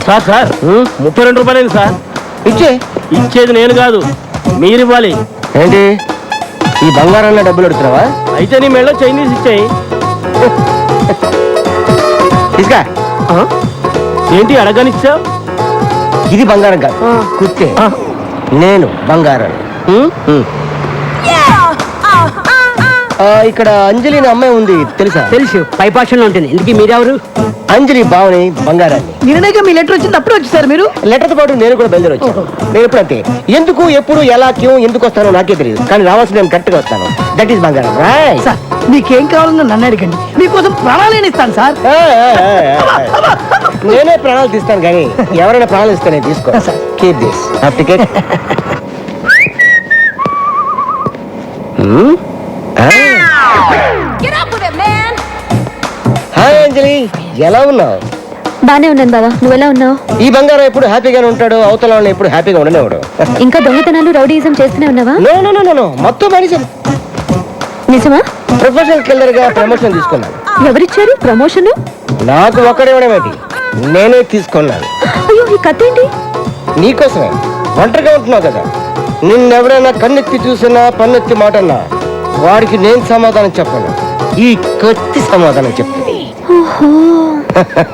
Sir sir 32 రూపాయలు sir. ఇచ్చేది నేను కాదు, మీరు ఇవ్వాలి. ఏంటి ఈ బంగారంలో డబ్బులు అడుగుతున్నావా? అయితే నీ మెళ్ళో చైనీస్ ఇచ్చాయి. తీసుకా. ఏంటి అడగనిచ్చావు? ఇది బంగారం కాదు, కుత్తే. నేను బంగారం. ఇక్కడ అంజలి అనే అమ్మాయి ఉంది, తెలుసా? తెలుసు, పైపాషంలో ఉంటుంది. ఇందుకీ మీరెవరు? అంజలి బావని బంగారాన్ని. నిన్నగా మీ లెటర్ వచ్చింది, అప్పుడు వచ్చేసారు మీరు? లెటర్తో పాటు నేను కూడా బయలుదేరి వచ్చాను. నేను ఎప్పుడంతే ఎందుకు ఎప్పుడు ఎలా క్యూ ఎందుకు వస్తానో నాకే తెలియదు, కానీ రావాల్సిన నేను కరెక్ట్గా వస్తాను. దట్ ఈస్ బంగారం. సార్ మీకేం కావాలన్నా నన్ను అడగండి, మీకోసం ప్రాణాలు ఇస్తాను సార్. నేనే ప్రాణాలు తీస్తాను, కానీ ఎవరైనా ప్రాణాలు ఇస్తానే తీసుకో. Keep this ticket. హాయ్ అంజలి, ఎలా ఉన్నావు? బానే ఉన్నాను బావా, నువ్వెలా ఉన్నావు? ఈ బంగారం ఎప్పుడు హ్యాపీగానే ఉంటాడు, అవతల వాళ్ళని ఎప్పుడు హ్యాపీగా ఉండనివాడు. ఇంకా దొంగతనాలు రౌడీయిజం చేస్తూనే ఉన్నావా? నో మొత్తం మనిషి. నిజమా? ప్రొఫెషనల్ కిల్లర్ గా ప్రమోషన్ తీసుకున్నాను. ఎవరిచ్చారు ప్రమోషన్? నాకు ఒక్కడేమేటి, నేనే తీసుకున్నాను. అయ్యో, ఈ కత్తి ఏంటి? నీకోసమే. ఒంటరిగా ఉంటున్నావు కదా, నిన్నెవరైనా కన్నెత్తి చూసినా పన్నెత్తి మాటన్నా వాడికి నేను సమాధానం చెప్పను, ఈ కత్తి సమాధానం చెప్తుంది.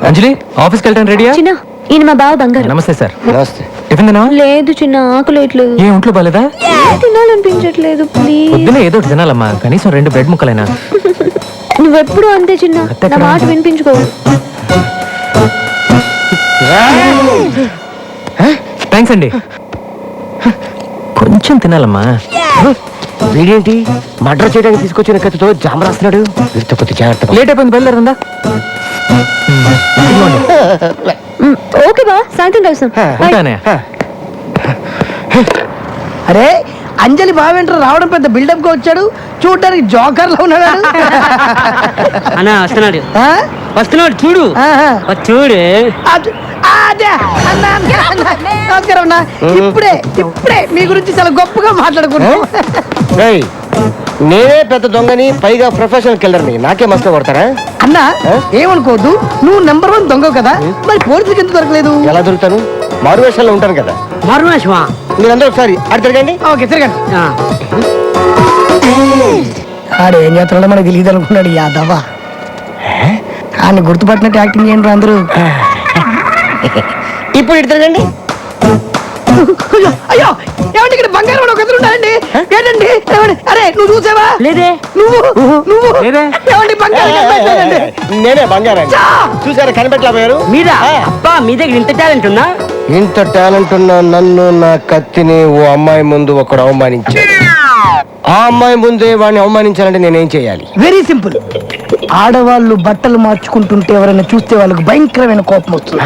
అంజలి, ఆఫీస్కి వెళ్ళడానికి రెడీయా? చిన్న, ఈయన మా బావ బంగారు. నమస్తే సార్. నమస్తే. టిఫిన్ తిన్నావా? లేదు చిన్న, ఆకలేట్లేదు. ఏ ఒంట్లో బాలేదా? తినాలనిపించట్లేదు, ప్లీజ్. పొద్దున ఏదో ఒకటి తినాలమ్మా, కనీసం 2 బ్రెడ్ ముక్కలైనా. నువ్వెప్పుడు అంతే చిన్న, నా మాట వినిపించుకో. థ్యాంక్స్ అండి. కొంచెం తినాలమ్మా. వీడేంటి మర్డర్ చేయడానికి తీసుకొచ్చిన కత్తితో జామ రాస్తున్నాడు? వీరితో కొద్ది జాగ్రత్త. లేట్ అయిపోయింది, బయలుదేరిందా? ఓకే బా, సాయంత్రం కలుస్తాం. ఉంటానే. అరే అంజలి బావేంటారు రావడం పెద్ద బిల్డప్ గా వచ్చాడు, చూడడానికి జోకర్ లో ఉన్నాడు. అన్నా వస్తున్నాడు, ఆ? వస్తున్నాడు చూడు. ఆహా. చూడు అదే అన్నా, నమస్కారం అన్నా. ఇప్పుడే మీ గురించి చాలా గొప్పగా మాట్లాడుకున్నాం. ఏయ్, నేనే పెద్ద దొంగని, పైగా ప్రొఫెషనల్ కిల్లర్ని, నాకే మస్తు కొడతారా? అన్నా ఏమనుకోవద్దు, నువ్వు నెంబర్ 1 దొంగ కదా, మరి పోలీసులకు ఎందుకు దొరకలేదు? ఎలా దొరుకుతాను? మారువేషాల్లో ఉంటాను కదా. మరునాశమా? మీరందరూ ఒకసారి అటు తిరగండి. ఓకే తిరగండి. ఆడేం చేస్తున్నాడో మనకు తెలియదు అనుకున్నాడు యాదవ్వ. ఆయన గుర్తుపట్టినట్టు యాక్టింగ్ చేయండి అందరూ. ఇప్పుడు ఇటు తిరగండి. అయ్యో ఏమంటే ఇక్కడ బంగారం ఒక ఎదురు ఉన్నాయండి. ఏంటండి అరే నువ్వు చూసావా? లేదే. నువ్వు లేదే. ఏమండి బంగారం కనిపెట్టాడండి. నేనే బంగారాన్ని. చూసారా కనిపెట్టలేకపోయారు? మీరా? అబ్బా, మీ దగ్గర ఇంత టాలెంట్ ఉందా? ఇంత టాలెంట్ ఉన్న నన్ను, నా కత్తిని ఓ అమ్మాయి ముందు ఒకడు అవమానించాడు. ఆ అమ్మాయి ముందే వాడిని అవమానించాలంటే నేనేం చేయాలి? Very simple. ఆడవాళ్ళు బట్టలు మార్చుకుంటుంటే ఎవరైనా చూస్తే వాళ్ళకి భయంకరమైన కోపం వస్తుంది.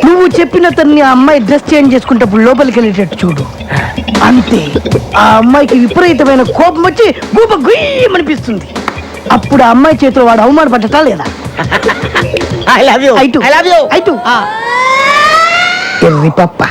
నువ్వు చెప్పిన తన్ని ఆ అమ్మాయి డ్రెస్ చేంజ్ చేసుకుంటప్పుడు లోపలికి వెళ్ళేటట్టు చూడు, అంతే. ఆ అమ్మాయికి విపరీతమైన కోపం వచ్చి గూప గుయ్యమనిపిస్తుంది. అప్పుడు ఆ అమ్మాయి చేతిలో వాడు అవమానపడ్డటా లేదా? I love you. I too. I love you. I too. ఎర్రి పప్ప.